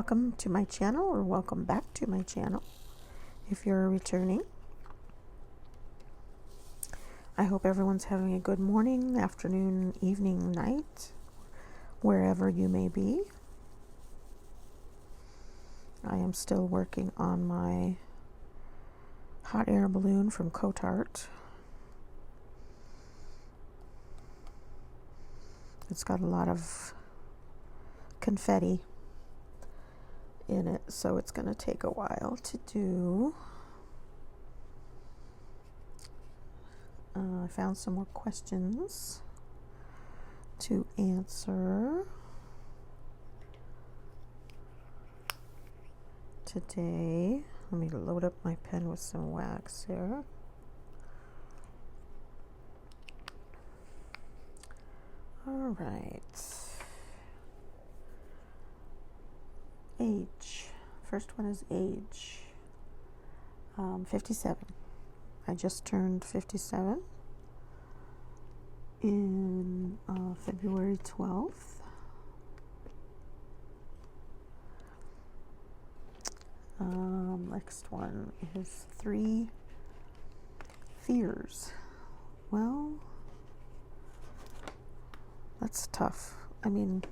Welcome to my channel, or welcome back to my channel if you're returning. I hope everyone's having a good morning, afternoon, evening, night, wherever you may be. I am still working on my hot air balloon from Cotart. It's got a lot of confetti in it, so it's going to take a while to do. I found some more questions to answer today. Let me load up my pen with some wax here. All right. Age. First one is age. 57. I just turned 57 in February 12th. Next one is 3 fears. Well, that's tough. I mean,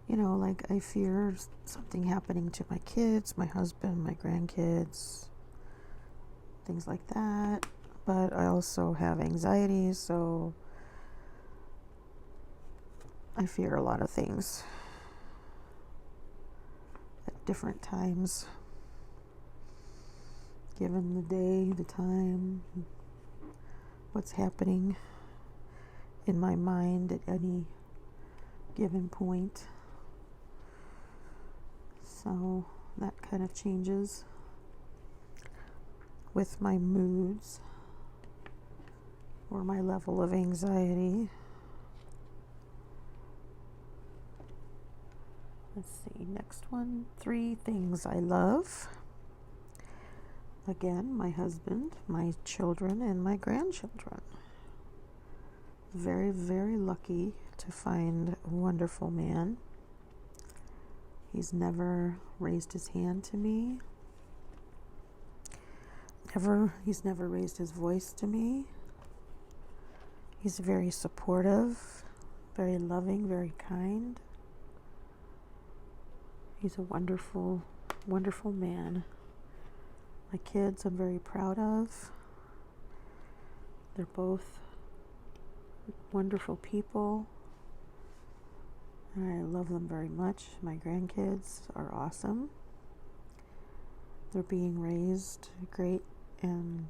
you know, like I fear something happening to my kids, my husband, my grandkids, things like that. But I also have anxiety, so I fear a lot of things at different times, given the day, the time, what's happening in my mind at any given point. So that kind of changes with my moods or my level of anxiety. Let's see, next one, 3 things I love. Again, my husband, my children, and my grandchildren. Very, very lucky to find a wonderful man. He's never raised his hand to me. He's never raised his voice to me. He's very supportive, very loving, very kind. He's a wonderful, wonderful man. My kids I'm very proud of. They're both wonderful people. I love them very much. My grandkids are awesome. They're being raised great, and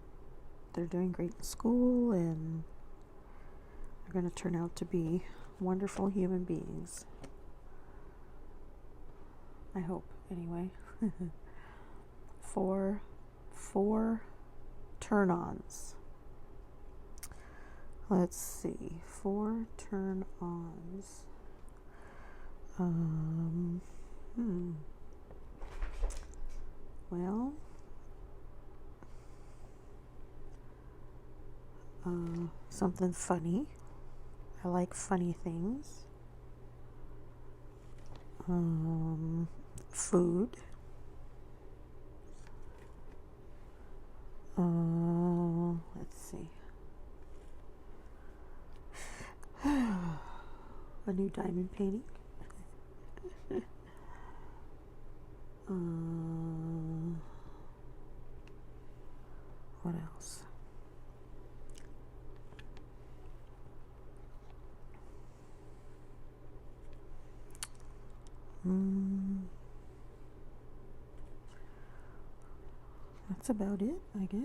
they're doing great in school, and they're going to turn out to be wonderful human beings. I hope, anyway. 4 turn-ons. Let's see, 4 turn-ons. Well, something funny. I like funny things. Food. Let's see. A new diamond painting. What else? That's about it, I guess.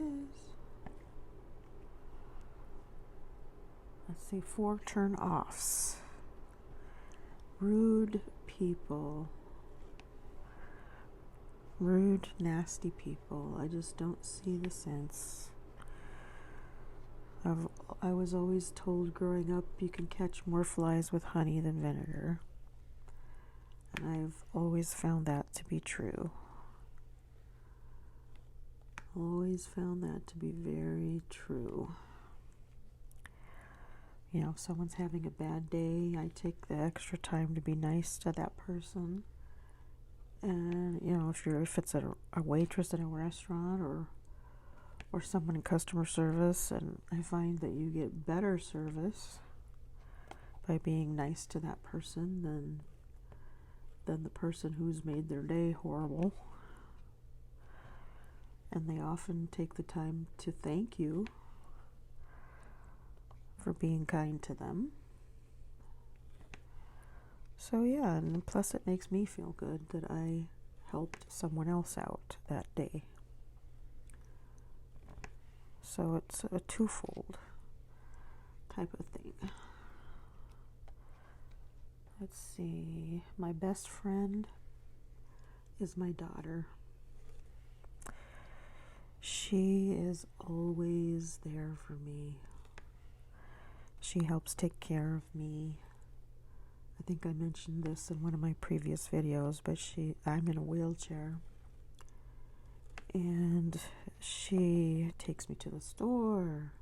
Let's see, 4 turn-offs. Rude people. Rude, nasty people. I just don't see the sense. I was always told growing up you can catch more flies with honey than vinegar. And I've always found that to be true. Always found that to be very true. You know, if someone's having a bad day, I take the extra time to be nice to that person And if it's a waitress in a restaurant or someone in customer service, and I find that you get better service by being nice to that person than the person who's made their day horrible. And they often take the time to thank you for being kind to them. So yeah, and plus it makes me feel good that I helped someone else out that day. So it's a twofold type of thing. Let's see. My best friend is my daughter. She is always there for me. She helps take care of me. I think I mentioned this in one of my previous videos, but I'm in a wheelchair. And she takes me to the store,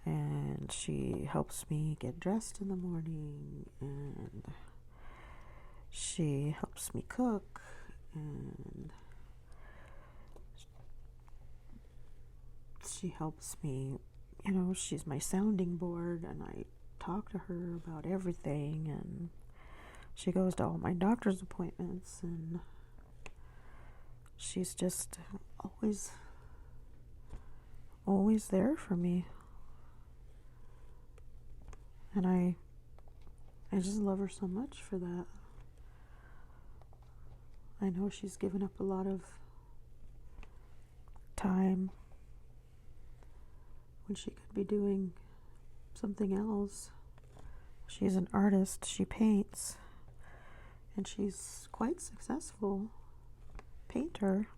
and she helps me get dressed in the morning, and she helps me cook, and she helps me, she's my sounding board, and I talk to her about everything, and she goes to all my doctor's appointments, and she's just always there for me. And I just love her so much for that. I know she's given up a lot of time when she could be doing something else. She's an artist. She paints, and she's quite successful painter.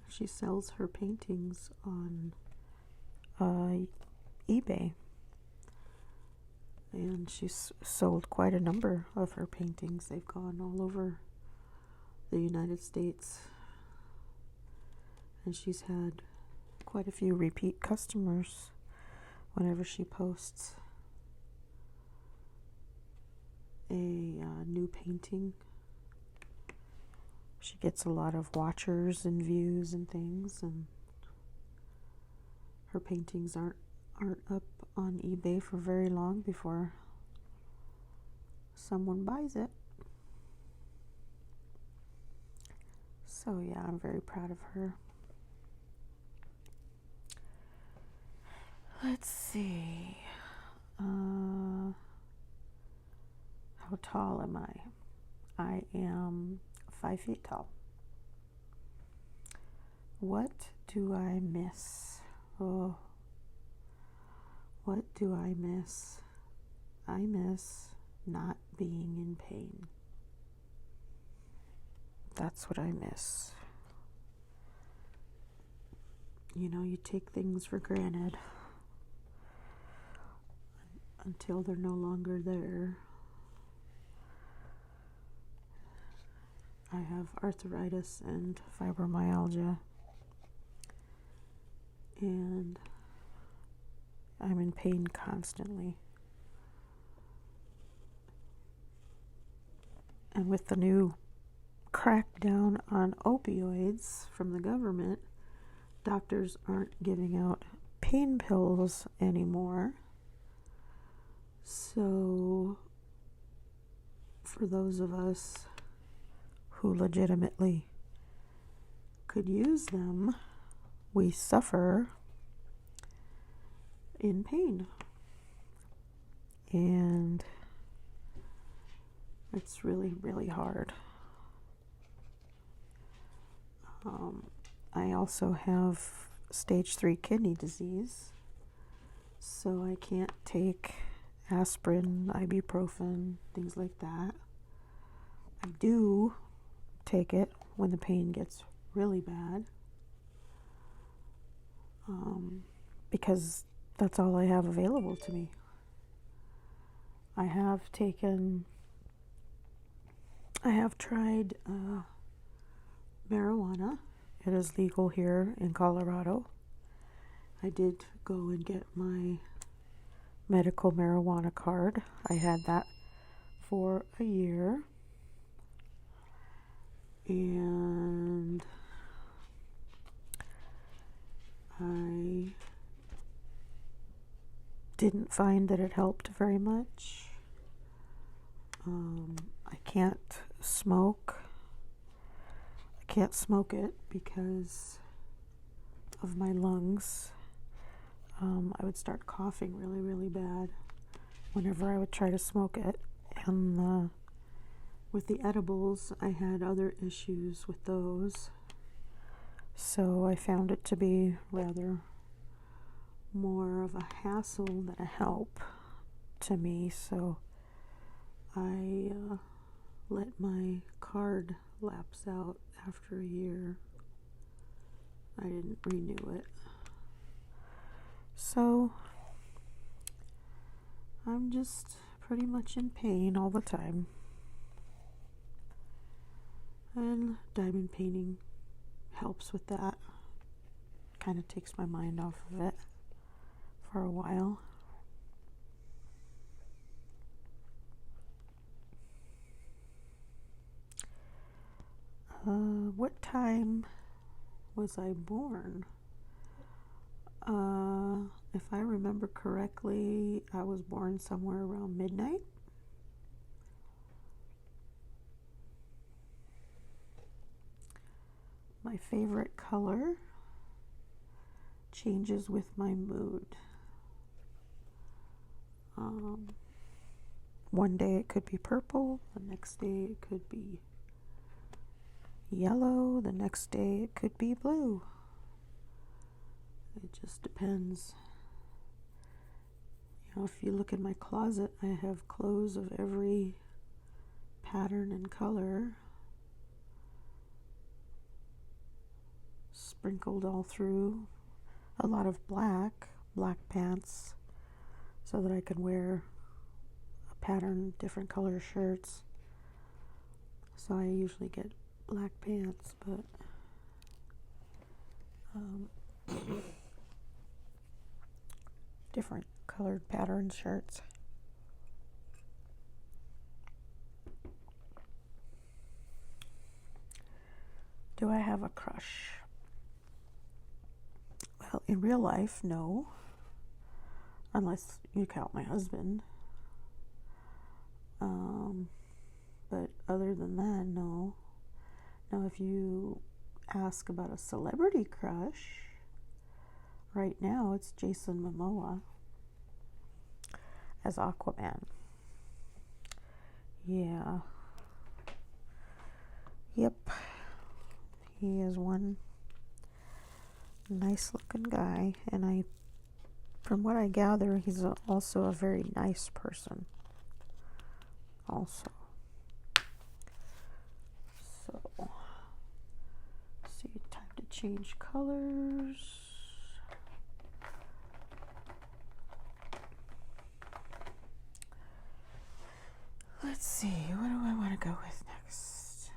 She sells her paintings on eBay, and she's sold quite a number of her paintings. They've gone all over the United States, and she's had quite a few repeat customers whenever she posts a new painting. She gets a lot of watchers and views and things, and her paintings aren't up on eBay for very long before someone buys it. So yeah, I'm very proud of her. Let's see. How tall am I? I am 5 feet tall. What do I miss? Oh, what do I miss? I miss not being in pain. That's what I miss. You take things for granted until they're no longer there. I have arthritis and fibromyalgia, and I'm in pain constantly. And with the new crackdown on opioids from the government, doctors aren't giving out pain pills anymore. So for those of us who legitimately could use them, we suffer in pain. And it's really, really hard. I also have stage 3 kidney disease, so I can't take aspirin, ibuprofen, things like that. I do take it when the pain gets really bad, because that's all I have available to me. I have tried marijuana. It is legal here in Colorado. I did go and get my medical marijuana card. I had that for a year. and I didn't find that it helped very much. I can't smoke. I can't smoke it because of my lungs. I would start coughing really, really bad whenever I would try to smoke it. And with the edibles, I had other issues with those. So I found it to be rather more of a hassle than a help to me. So I let my card lapse out after a year. I didn't renew it. So I'm just pretty much in pain all the time. And diamond painting helps with that. Kind of takes my mind off of it for a while. What time was I born? If I remember correctly, I was born somewhere around midnight. My favorite color changes with my mood. One day it could be purple, the next day it could be yellow, the next day it could be blue. It just depends. You know, if you look in my closet, I have clothes of every pattern and color sprinkled all through. A lot of black pants, so that I can wear a pattern, different color shirts. So I usually get black pants, but different colored pattern shirts. Do I have a crush? Well, in real life, no. Unless you count my husband. But other than that, no. Now, if you ask about a celebrity crush, right now it's Jason Momoa as Aquaman. Yeah. Yep. He is one nice looking guy, and from what I gather, he's also a very nice person. Also. So, let's see, time to change colors. Let's see, what do I want to go with next?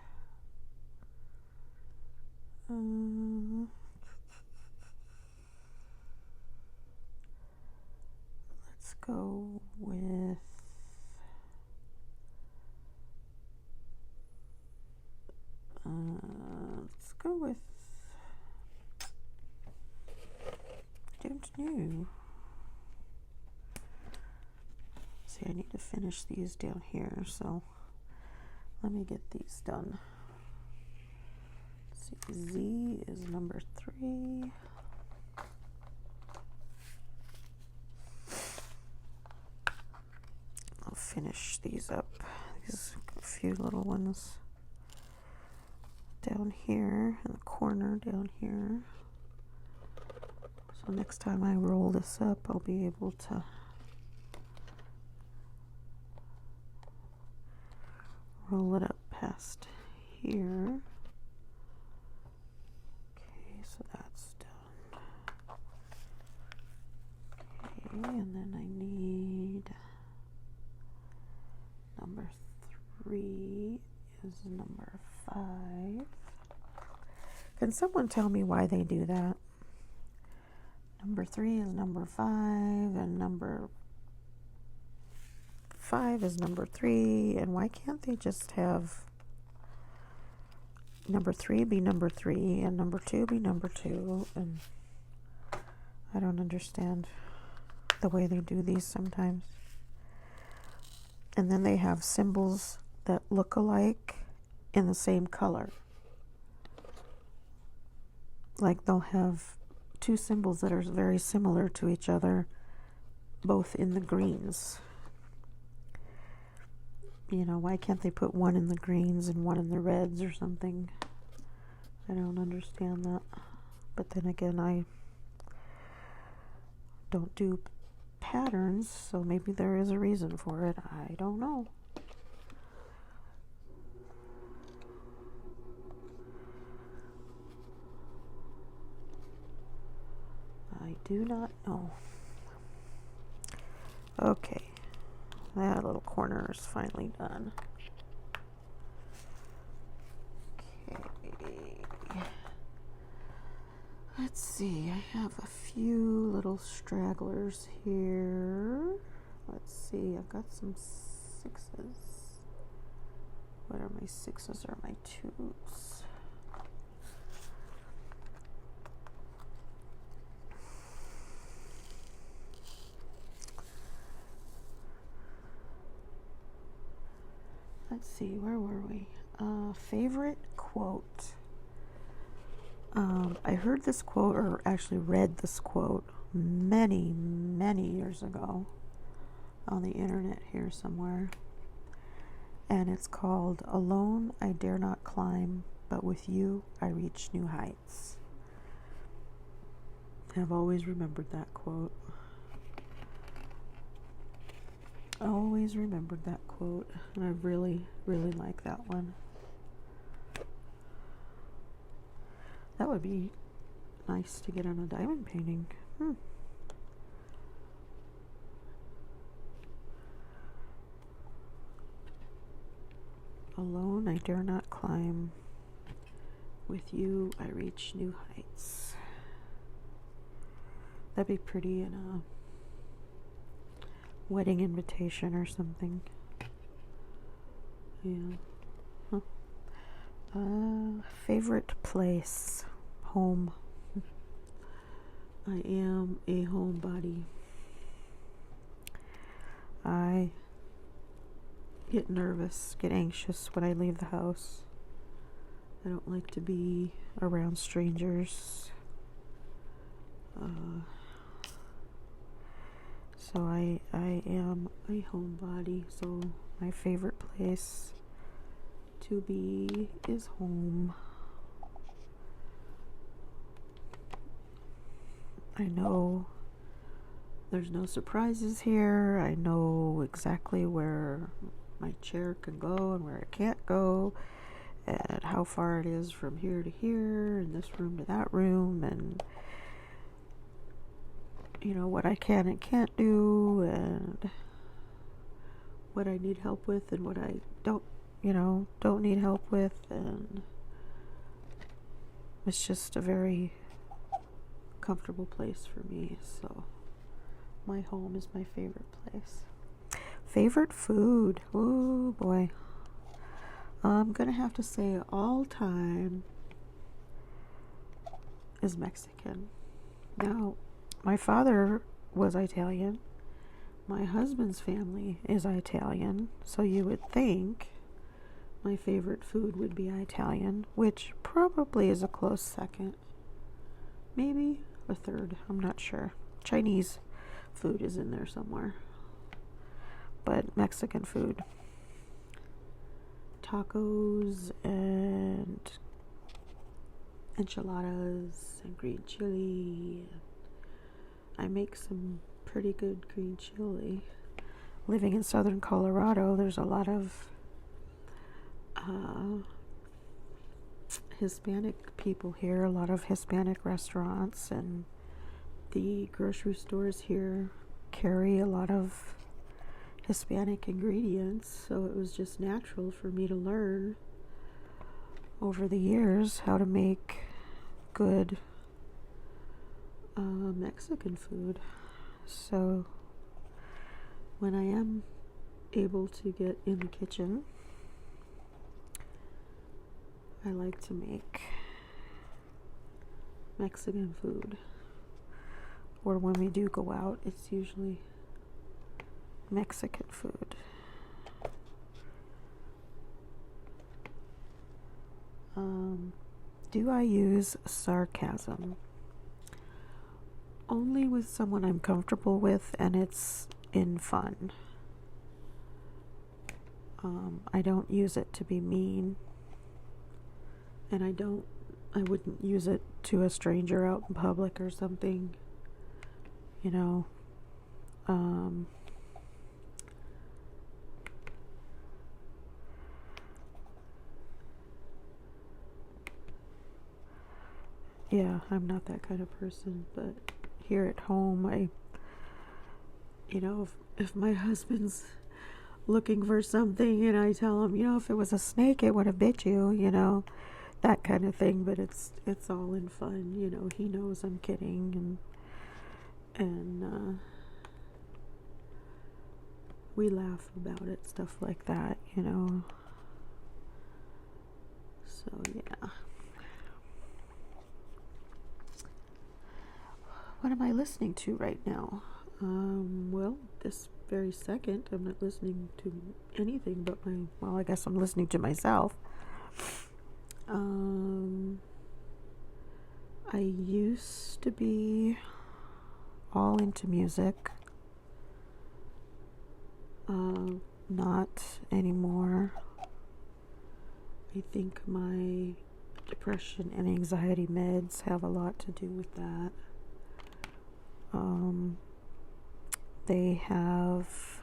Let's go with I don't know. See, I need to finish these down here, so let me get these done. Let's see, Z is number 3. I'll finish these up. These a few little ones down here in the corner down here. So next time I roll this up, I'll be able to roll it up past here. Okay, so that's done. Okay, and then I need number 3 is number 5. Can someone tell me why they do that? Number 3 is number 5, and number 5 is number 3, and why can't they just have number 3 be number 3 and number 2 be number 2, and I don't understand the way they do these sometimes. And then they have symbols that look alike in the same color. Like they'll have 2 symbols that are very similar to each other, both in the greens. You know, why can't they put one in the greens and one in the reds or something? I don't understand that. But then again, I don't do patterns, so maybe there is a reason for it. I don't know. I do not know. Okay, that little corner is finally done. Okay. Let's see, I have a few little stragglers here. Let's see, I've got some 6s. What are my 6s or my 2s? Let's see, where were we? Favorite quote. I heard this quote, or actually read this quote, many, many years ago on the internet here somewhere. And it's called, "Alone I dare not climb, but with you I reach new heights." I've always remembered that quote. Always remembered that quote, and I really, really like that one. That would be nice to get on a diamond painting. Alone I dare not climb, with you I reach new heights. That'd be pretty in a wedding invitation or something. Yeah. Favorite place. Home. I am a homebody. I get nervous, get anxious when I leave the house. I don't like to be around strangers. So I am a homebody, so my favorite place to be is home. I know there's no surprises here. I know exactly where my chair can go and where it can't go, and how far it is from here to here, and this room to that room, and you know what I can and can't do, and what I need help with and what I don't need help with, and it's just a very comfortable place for me. So my home is my favorite place. Favorite food. Oh boy. I'm gonna have to say all time is Mexican. Now, my father was Italian. My husband's family is Italian, so you would think my favorite food would be Italian, which probably is a close second. Maybe a third, I'm not sure. Chinese food is in there somewhere. But Mexican food. Tacos and enchiladas and green chili. I make some pretty good green chili. Living in southern Colorado, there's a lot of Hispanic people here, a lot of Hispanic restaurants, and the grocery stores here carry a lot of Hispanic ingredients, so it was just natural for me to learn over the years how to make good Mexican food. So when I am able to get in the kitchen, I like to make Mexican food. Or when we do go out, it's usually Mexican food. Do I use sarcasm? Only with someone I'm comfortable with and it's in fun. I don't use it to be mean. And I wouldn't use it to a stranger out in public or something. You know, yeah, I'm not that kind of person, but here at home, if my husband's looking for something and I tell him, if it was a snake, it would have bit you, that kind of thing, but it's all in fun, he knows I'm kidding, and we laugh about it, stuff like that, so yeah. What am I listening to right now? Well, this very second, I'm not listening to anything but I guess I'm listening to myself. I used to be all into music. Not anymore. I think my depression and anxiety meds have a lot to do with that. They have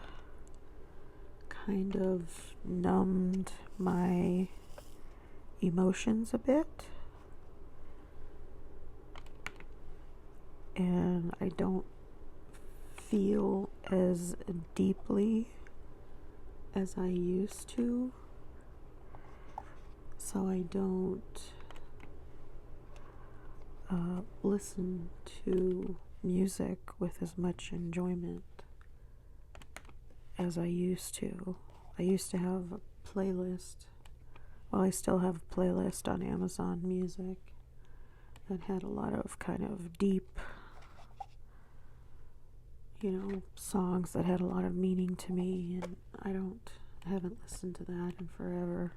kind of numbed my emotions a bit, and I don't feel as deeply as I used to, so I don't listen to music with as much enjoyment as I used to. I used to have a playlist. Well, I still have a playlist on Amazon Music that had a lot of kind of deep, songs that had a lot of meaning to me, and I haven't listened to that in forever.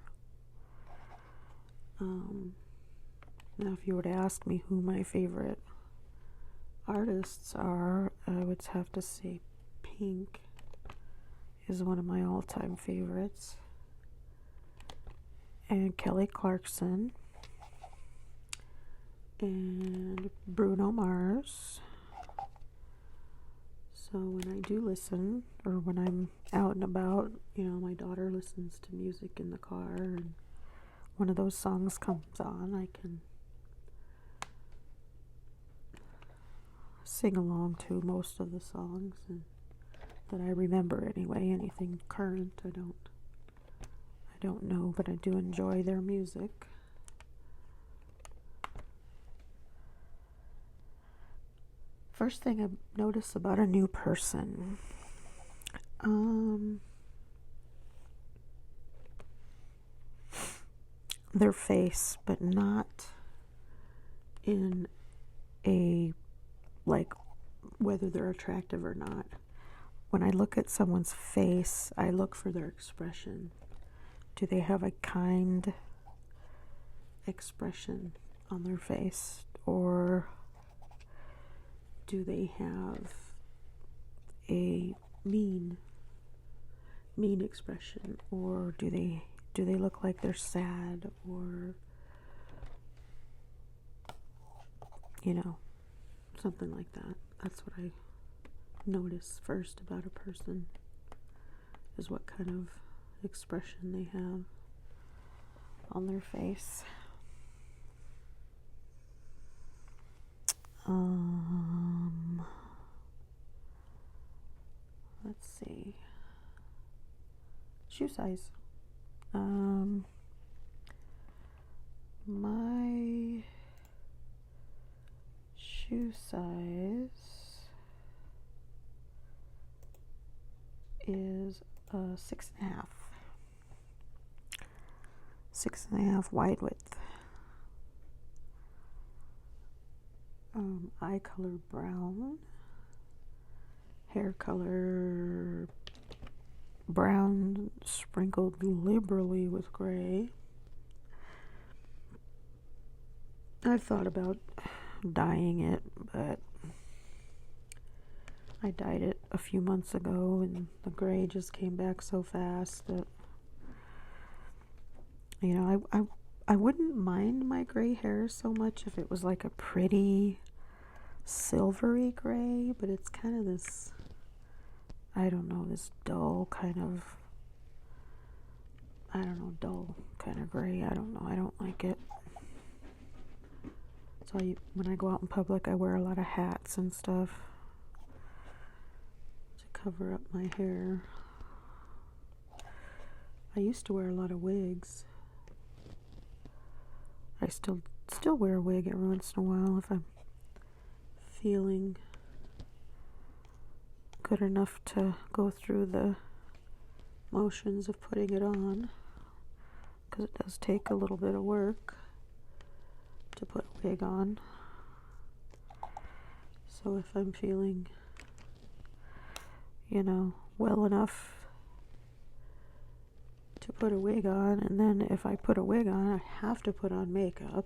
Now, if you were to ask me who my favorite artists are, I would have to say Pink is one of my all-time favorites, and Kelly Clarkson, and Bruno Mars. So when I do listen, or when I'm out and about, my daughter listens to music in the car, and one of those songs comes on, I can sing along to most of the songs, and that I remember anyway. Anything current, I don't know, but I do enjoy their music. First thing I notice about a new person, their face, but not in a, whether they're attractive or not. When I look at someone's face, I look for their expression. Do they have a kind expression on their face, or do they have a mean expression, or do they look like they're sad, or something like that. That's what I notice first about a person, is what kind of expression they have on their face. Let's see. Shoe size. My shoe size is 6.5. 6.5 wide width. Eye color brown, hair color brown sprinkled liberally with gray. I've thought about dyeing it, but I dyed it a few months ago and the gray just came back so fast that, you know, I wouldn't mind my gray hair so much if it was like a pretty silvery gray, but it's kind of this, I don't know, this dull kind of, dull kind of gray. I don't know, I don't like it. So when I go out in public, I wear a lot of hats and stuff to cover up my hair. I used to wear a lot of wigs. I still wear a wig every once in a while if I'm feeling good enough to go through the motions of putting it on, because it does take a little bit of work to put a wig on. So if I'm feeling, you know, well enough to put a wig on, and then if I put a wig on, I have to put on makeup.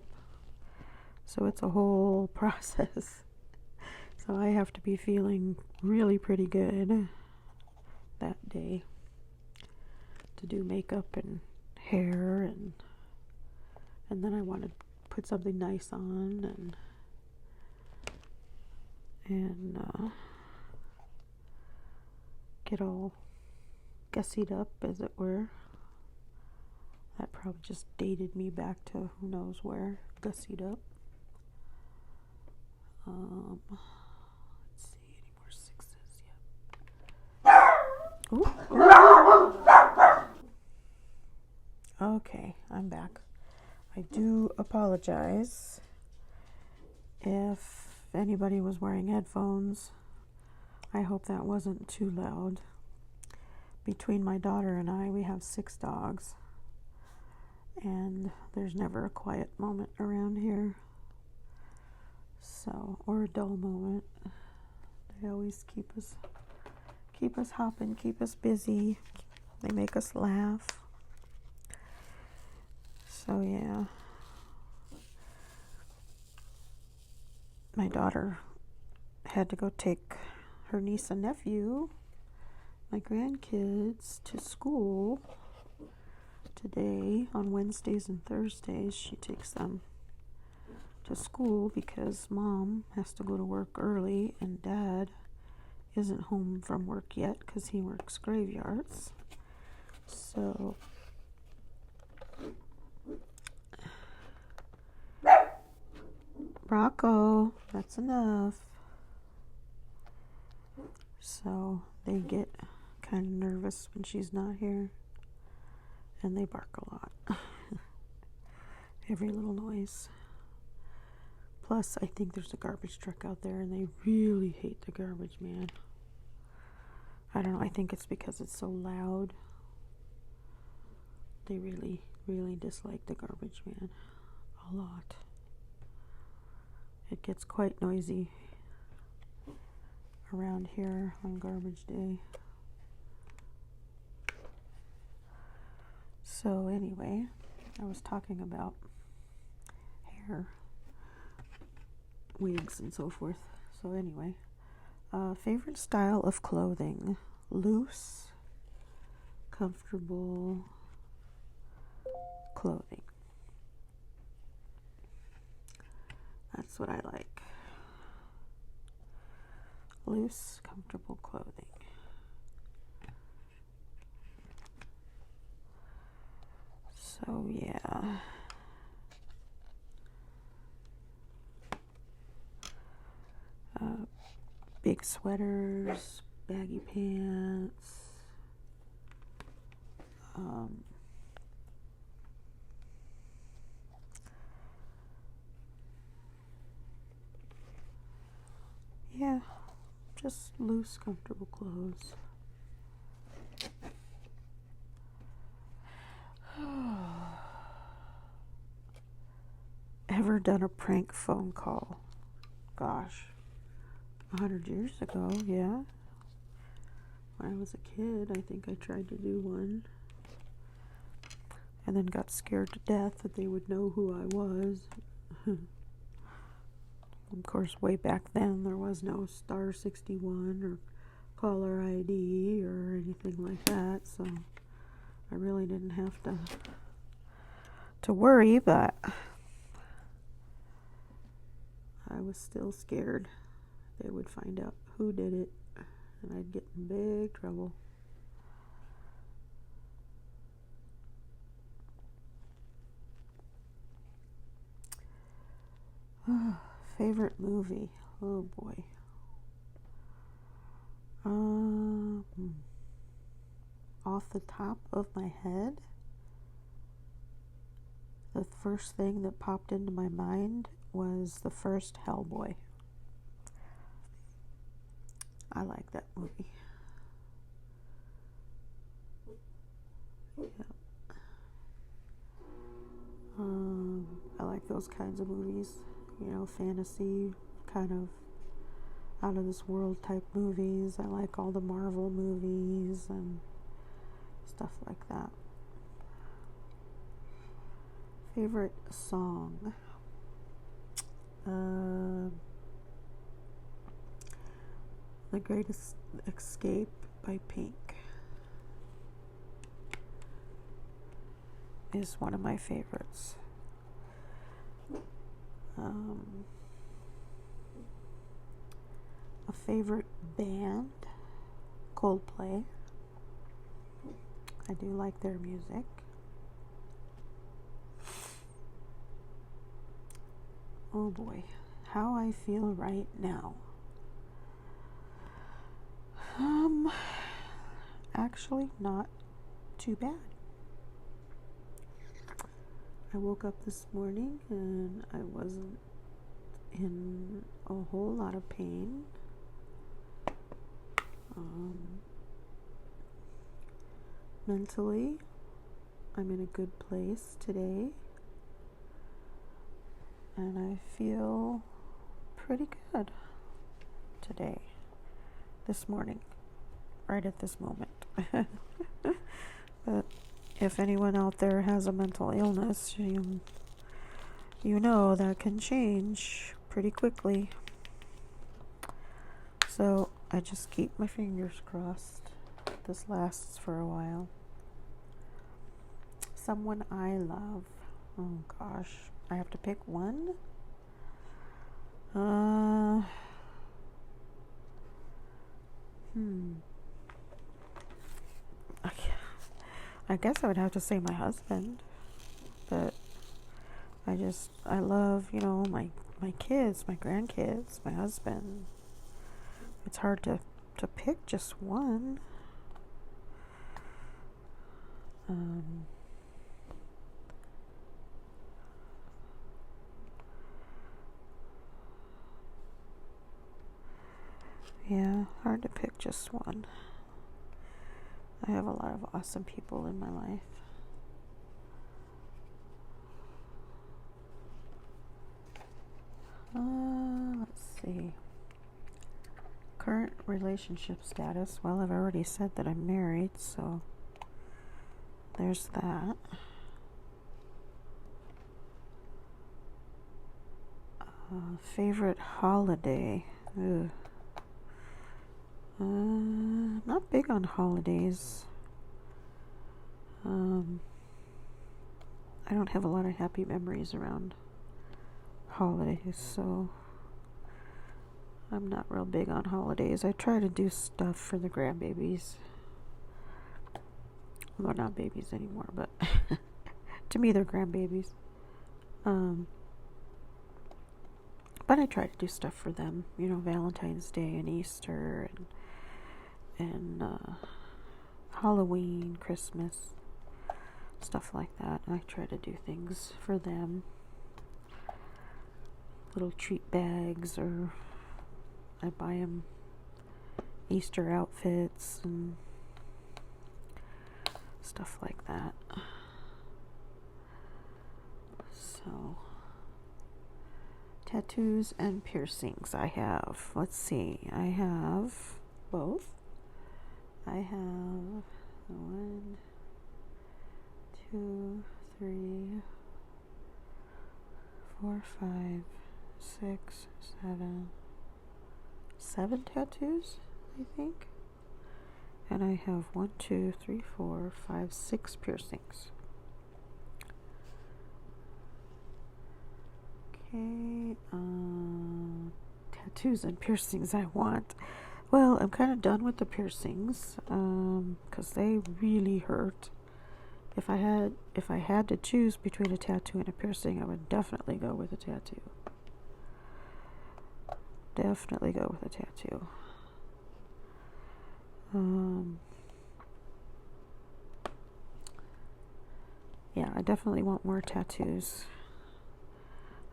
So it's a whole process. So I have to be feeling really pretty good that day to do makeup and hair, and then I want to put something nice on and get all gussied up, as it were. That probably just dated me back to who knows where, gussied up. Let's see, any more sixes yet? Ooh. Okay, I'm back. I do apologize if anybody was wearing headphones. I hope that wasn't too loud. Between my daughter and I, we have 6 dogs, and there's never a quiet moment around here. So, or a dull moment. They always keep us hopping, keep us busy. They make us laugh. So yeah. My daughter had to go take her niece and nephew, my grandkids, to school today. On Wednesdays and Thursdays, she takes them to school because Mom has to go to work early and Dad isn't home from work yet because he works graveyards. So Rocco, that's enough. So they get kind of nervous when she's not here, and they bark a lot. Every little noise. Plus, I think there's a garbage truck out there, and they really hate the garbage man. I don't know, I think it's because it's so loud. They really, really dislike the garbage man a lot. It gets quite noisy around here on garbage day. So anyway, I was talking about hair, wigs, and so forth. So anyway, favorite style of clothing: loose, comfortable clothing. That's what I like. Loose, comfortable clothing. So yeah. Big sweaters, baggy pants, yeah, just loose, comfortable clothes. ever done a prank phone call? Gosh, 100 years ago, yeah. When I was a kid, I think I tried to do one. And then got scared to death that they would know who I was. Of course, way back then, there was no star 61 or caller ID or anything like that, so I really didn't have to worry, but I was still scared they would find out who did it, and I'd get in big trouble. Favorite movie? Oh boy. Off the top of my head, the first thing that popped into my mind was the first Hellboy. I like that movie. Yeah. I like those kinds of movies, fantasy, kind of out of this world type movies. I like all the Marvel movies and stuff like that. Favorite song? The Greatest Escape by Pink is one of my favorites. A favorite band? Coldplay. I do like their music. Oh boy, how I feel right now. Actually not too bad. I woke up this morning and I wasn't in a whole lot of pain. Mentally, I'm in a good place today, and I feel pretty good today, this morning, right at this moment. But if anyone out there has a mental illness, you know that can change pretty quickly. So I just keep my fingers crossed this lasts for a while. Someone I love. Oh gosh, I have to pick one. I guess I would have to say my husband, but I love, my kids, my grandkids, my husband. It's hard to pick just one. Yeah, hard to pick just one. I have a lot of awesome people in my life. Let's see. Current relationship status. Well, I've already said that I'm married, so there's that. Favorite holiday? Not big on holidays. I don't have a lot of happy memories around holidays, so I'm not real big on holidays. I try to do stuff for the grandbabies. Well, not babies anymore, but to me they're grandbabies. But I try to do stuff for them, Valentine's Day and Easter and Halloween, Christmas, stuff like that. I try to do things for them. Little treat bags, or I buy them Easter outfits and stuff like that. So tattoos and piercings I have. Let's see. I have both. I have 1, 2, 3, 4, 5, 6, 7, 7 tattoos, I think. And I have 1, 2, 3, 4, 5, 6 piercings. Okay, tattoos and piercings I want. Well, I'm kind of done with the piercings, 'cause they really hurt. If I had to choose between a tattoo and a piercing, I would definitely go with a tattoo. Definitely go with a tattoo. Yeah, I definitely want more tattoos.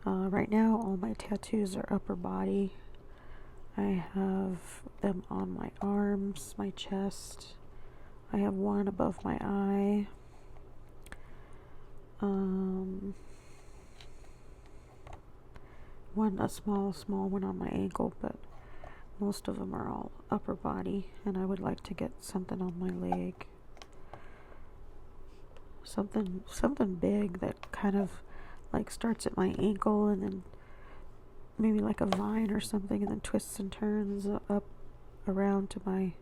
Right now, all my tattoos are upper body. I have them on my arms, my chest. I have one above my eye. A small one on my ankle, but most of them are all upper body, and I would like to get something on my leg. Something big that kind of like starts at my ankle and then maybe like a vine or something, and then twists and turns up around to my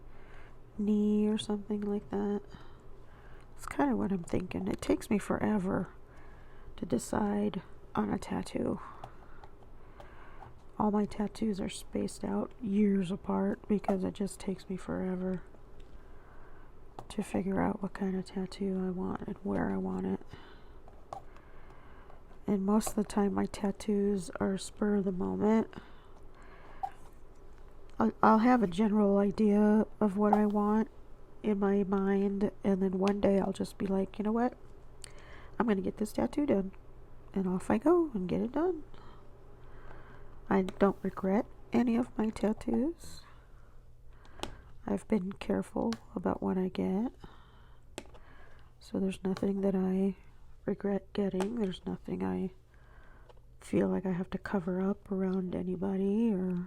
knee or something like that. That's kind of what I'm thinking. It takes me forever to decide on a tattoo. All my tattoos are spaced out years apart because it just takes me forever to figure out what kind of tattoo I want and where I want it. And most of the time my tattoos are spur of the moment. I'll have a general idea of what I want in my mind, and then one day I'll just be like, you know what? I'm going to get this tattoo done. And off I go and get it done. I don't regret any of my tattoos. I've been careful about what I get. So there's nothing that I regret getting. There's nothing I feel like I have to cover up around anybody or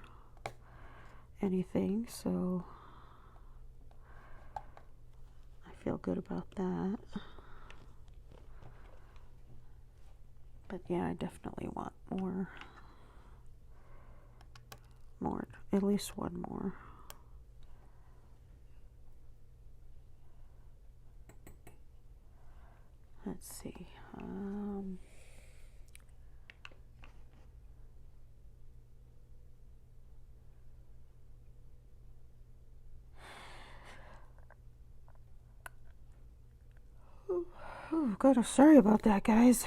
anything. So I feel good about that. But yeah, I definitely want more, at least one more. Let's see. Oh, God, sorry about that, guys.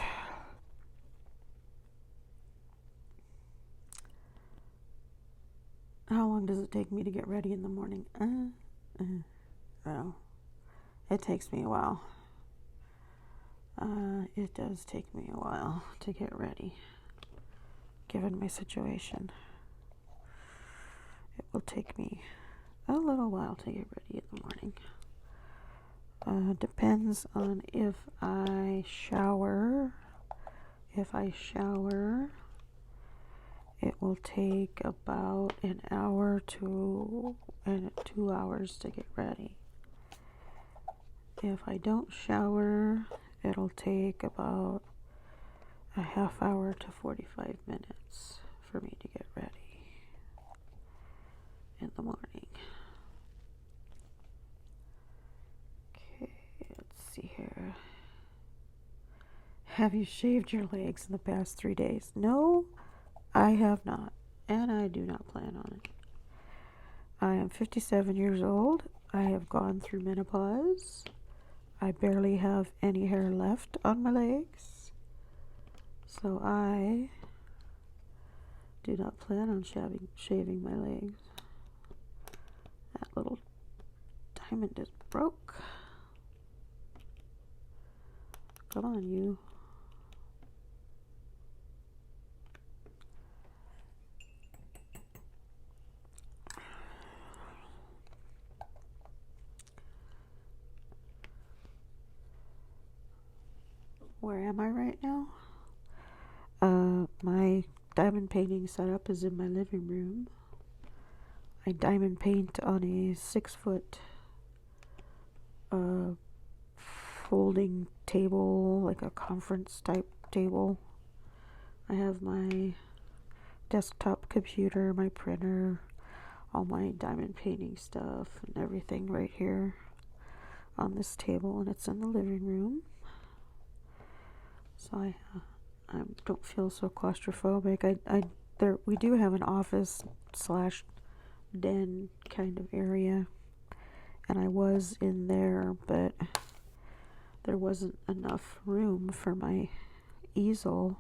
How long does it take me to get ready in the morning? Well, it takes me a while. It does take me a while to get ready, given my situation. It will take me a little while to get ready in the morning. Depends on if I shower. If I shower, it will take about an hour to 2 hours to get ready. If I don't shower, it'll take about a half hour to 45 minutes for me to get ready in the morning. Okay, let's see here. Have you shaved your legs in the past 3 days? No, I have not, and I do not plan on it. I am 57 years old. I have gone through menopause. I barely have any hair left on my legs. So I do not plan on shaving my legs. That little diamond is broke. Come on, you. Where am I right now? My diamond painting setup is in my living room. I diamond paint on a 6-foot folding table, like a conference type table. I have my desktop computer, my printer, all my diamond painting stuff and everything right here on this table, and it's in the living room. So I don't feel so claustrophobic. We do have an office slash den kind of area, and I was in there, but there wasn't enough room for my easel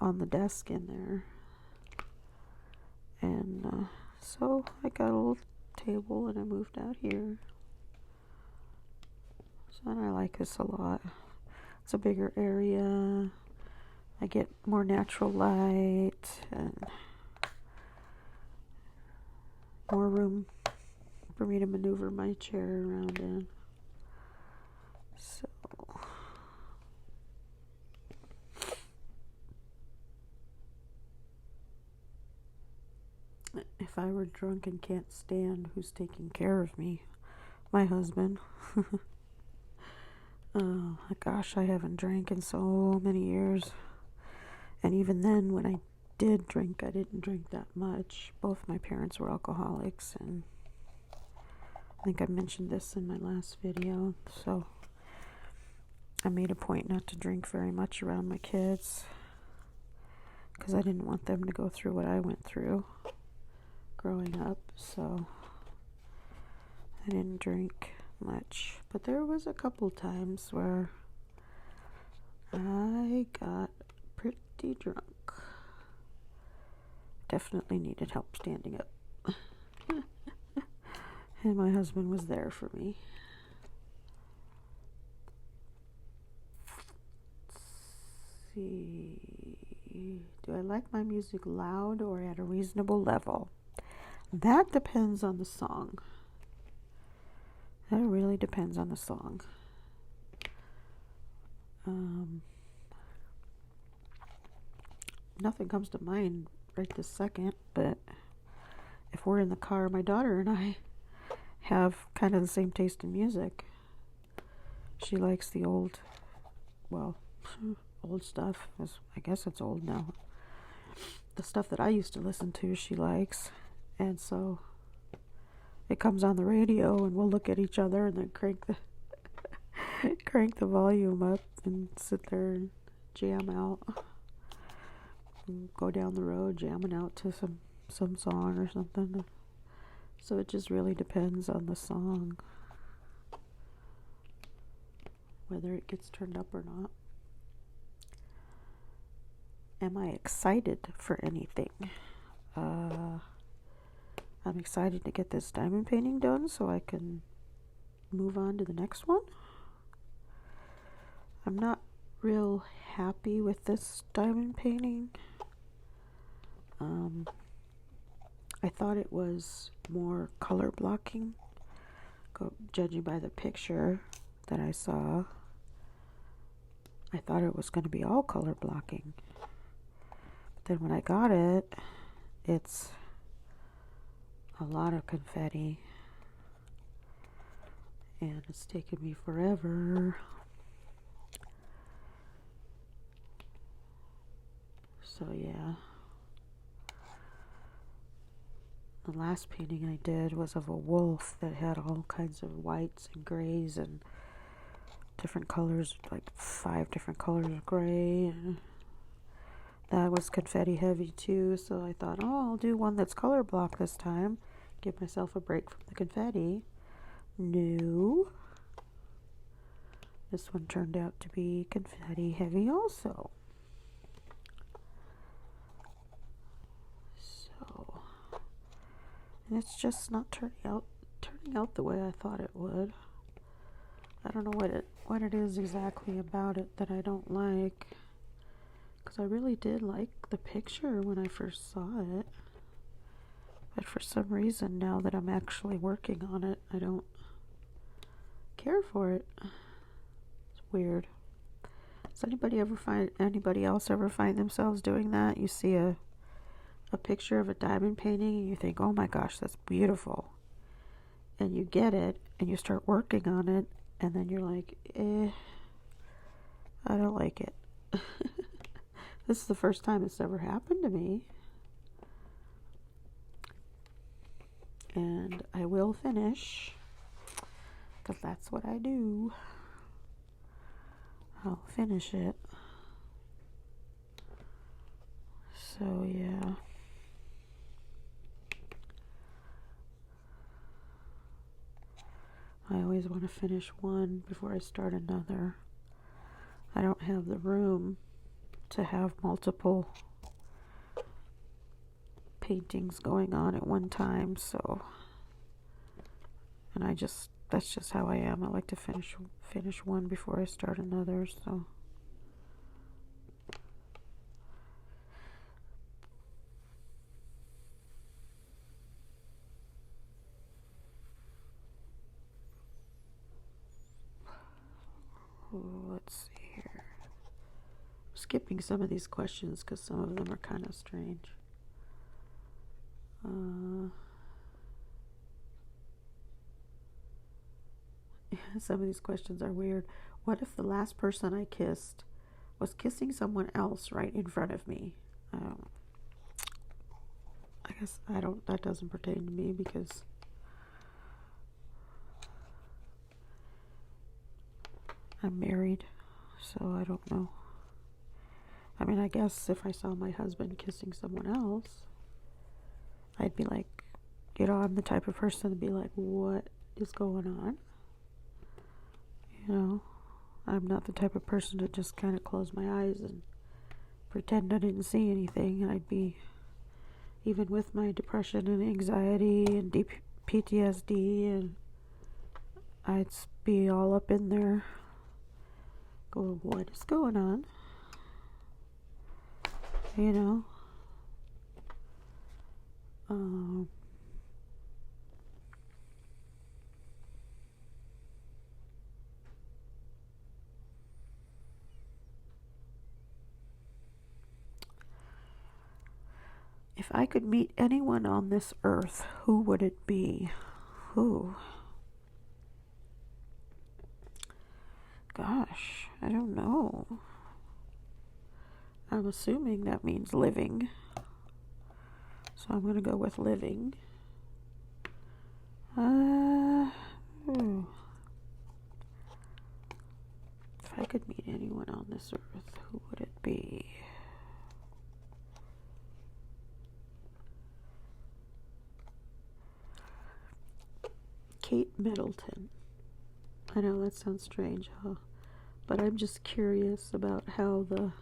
on the desk in there, and so I got a little table and I moved out here. So I like this a lot. It's a bigger area. I get more natural light and more room for me to maneuver my chair around in. So if I were drunk and can't stand, who's taking care of me? My husband. Oh gosh, I haven't drank in so many years. And even then, when I did drink, I didn't drink that much. Both my parents were alcoholics, and I think I mentioned this in my last video. So I made a point not to drink very much around my kids, because I didn't want them to go through what I went through growing up. So I didn't drink much. But there was a couple times where I got pretty drunk. Definitely needed help standing up. And my husband was there for me. Let's see. Do I like my music loud or at a reasonable level? That depends on the song. That really depends on the song. Nothing comes to mind right this second, but if we're in the car, my daughter and I have kind of the same taste in music. She likes the old stuff. I guess it's old now. The stuff that I used to listen to, she likes. And so it comes on the radio, and we'll look at each other and then crank the volume up and sit there and jam out. And go down the road jamming out to some song or something. So it just really depends on the song, whether it gets turned up or not. Am I excited for anything? I'm excited to get this diamond painting done so I can move on to the next one. I'm not real happy with this diamond painting. I thought it was more color blocking, judging by the picture that I saw. I thought it was going to be all color blocking. But then when I got it, it's a lot of confetti. And it's taken me forever. So yeah. The last painting I did was of a wolf that had all kinds of whites and grays and different colors, like 5 different colors of gray. And that was confetti heavy too, so I thought, oh, I'll do one that's color block this time. Give myself a break from the confetti. No. This one turned out to be confetti heavy also. So, and it's just not turning out the way I thought it would. I don't know what it is exactly about it that I don't like, because I really did like the picture when I first saw it, but for some reason now that I'm actually working on it, I don't care for it. It's weird. Does anybody else ever find themselves doing that? You see a picture of a diamond painting and you think, oh my gosh, that's beautiful. And you get it and you start working on it, and then you're like, I don't like it. This is the first time it's ever happened to me. And I will finish, because that's what I do. I'll finish it. So yeah. I always want to finish one before I start another. I don't have the room to have multiple paintings going on at one time, so, and that's just how I am. I like to finish one before I start another, so. Let's see here. I'm skipping some of these questions because some of them are kind of strange. Some of these questions are weird. What if the last person I kissed was kissing someone else right in front of me? I guess that doesn't pertain to me because I'm married, so I don't know. I mean, I guess if I saw my husband kissing someone else, I'd be like, I'm the type of person to be like, what is going on? I'm not the type of person to just kind of close my eyes and pretend I didn't see anything. I'd be, even with my depression and anxiety and deep PTSD, and I'd be all up in there going, what is going on? If I could meet anyone on this earth, who would it be? Who? Gosh, I don't know. I'm assuming that means living. So I'm going to go with living. If I could meet anyone on this earth, who would it be? Kate Middleton. I know that sounds strange, huh? But I'm just curious about how the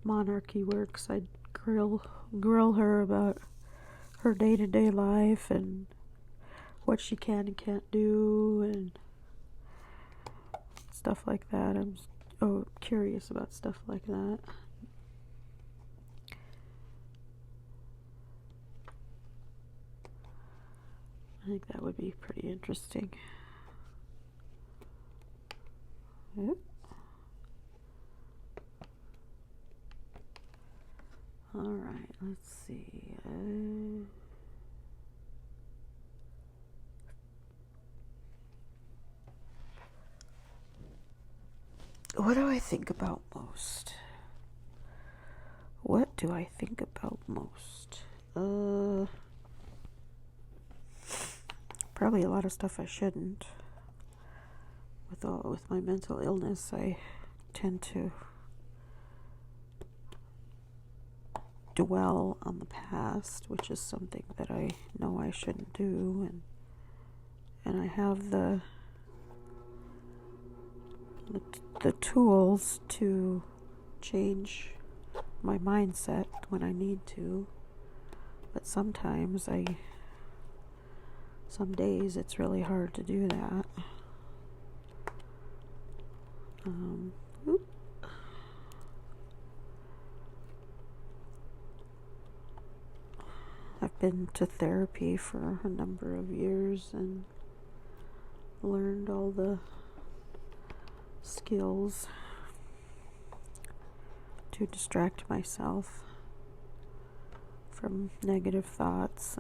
monarchy works. I'd grill her about her day-to-day life and what she can and can't do and stuff like that. I'm curious about stuff like that. I think that would be pretty interesting. Yep. Alright, let's see. What do I think about most? What do I think about most? Probably a lot of stuff I shouldn't. With my mental illness, I tend to dwell on the past, which is something that I know I shouldn't do, and I have the tools to change my mindset when I need to, but sometimes some days it's really hard to do that. I've been to therapy for a number of years and learned all the skills to distract myself from negative thoughts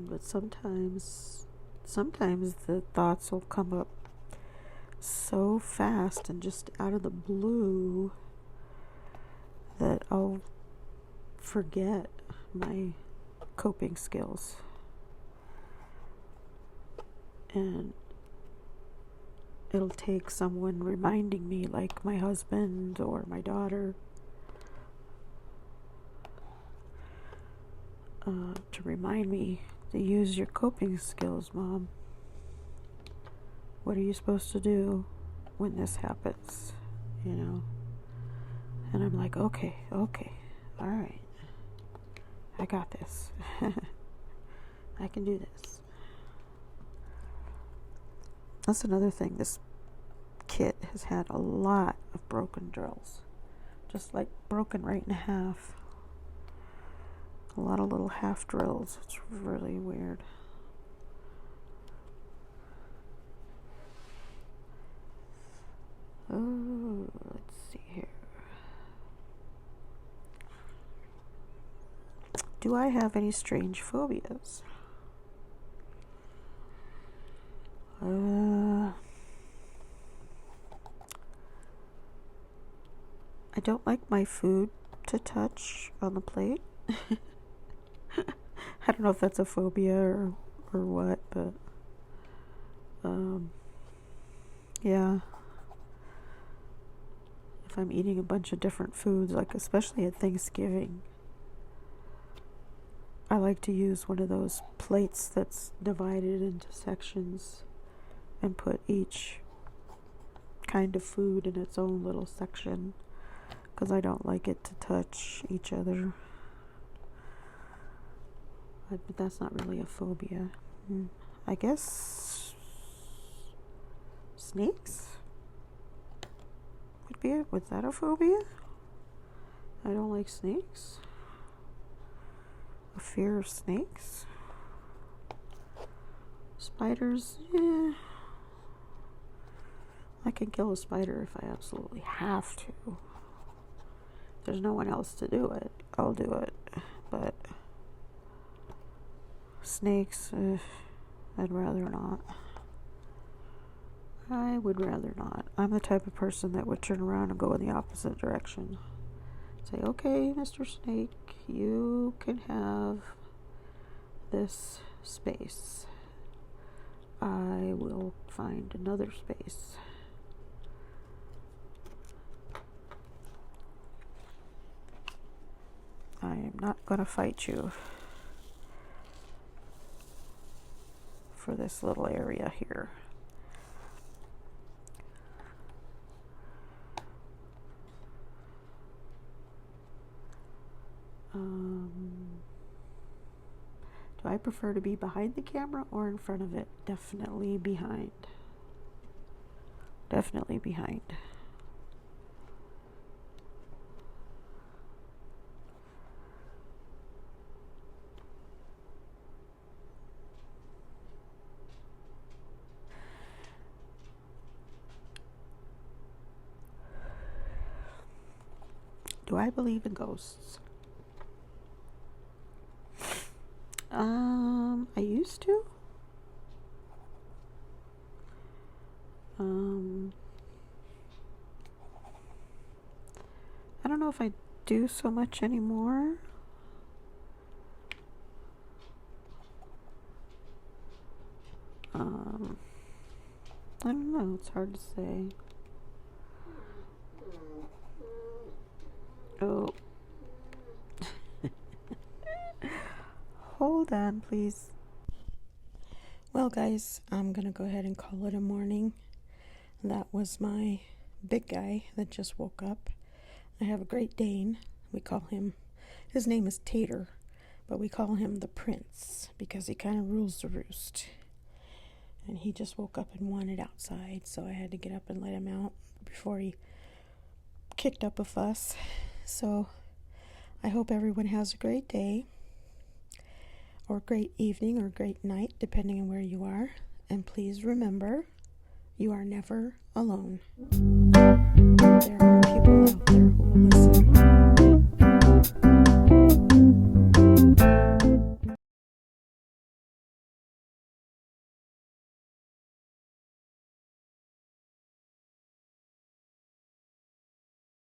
but sometimes the thoughts will come up so fast and just out of the blue that I'll forget my coping skills. And it'll take someone reminding me, like my husband or my daughter, to remind me to use your coping skills, Mom. What are you supposed to do when this happens? You know? And I'm like, okay, all right. I got this. I can do this. That's another thing. This kit has had a lot of broken drills. Just like broken right in half. A lot of little half drills. It's really weird. Oh, let's see here. Do I have any strange phobias? I don't like my food to touch on the plate. I don't know if that's a phobia or what, but yeah. If I'm eating a bunch of different foods, like especially at Thanksgiving, I like to use one of those plates that's divided into sections and put each kind of food in its own little section, because I don't like it to touch each other. But that's not really a phobia. I guess snakes would be it. Was that a phobia? I don't like snakes. A fear of snakes. Spiders, yeah. I can kill a spider if I absolutely have to. If there's no one else to do it, I'll do it. But snakes, I'd rather not. I would rather not. I'm the type of person that would turn around and go in the opposite direction. Say, okay, Mr. Snake, you can have this space. I will find another space. I am not going to fight you for this little area here. Do I prefer to be behind the camera or in front of it? Definitely behind. Definitely behind. Do I believe in ghosts? I used to. I don't know if I do so much anymore. I don't know, it's hard to say. Oh. Hold on, please. Well, guys, I'm gonna go ahead and call it a morning. That was my big guy that just woke up. I have a Great Dane. We call him, his name is Tater, but we call him the Prince because he kind of rules the roost. And he just woke up and wanted outside, so I had to get up and let him out before he kicked up a fuss. So I hope everyone has a great day, or great evening, or great night, depending on where you are. And please remember, you are never alone. There are people out there who will listen.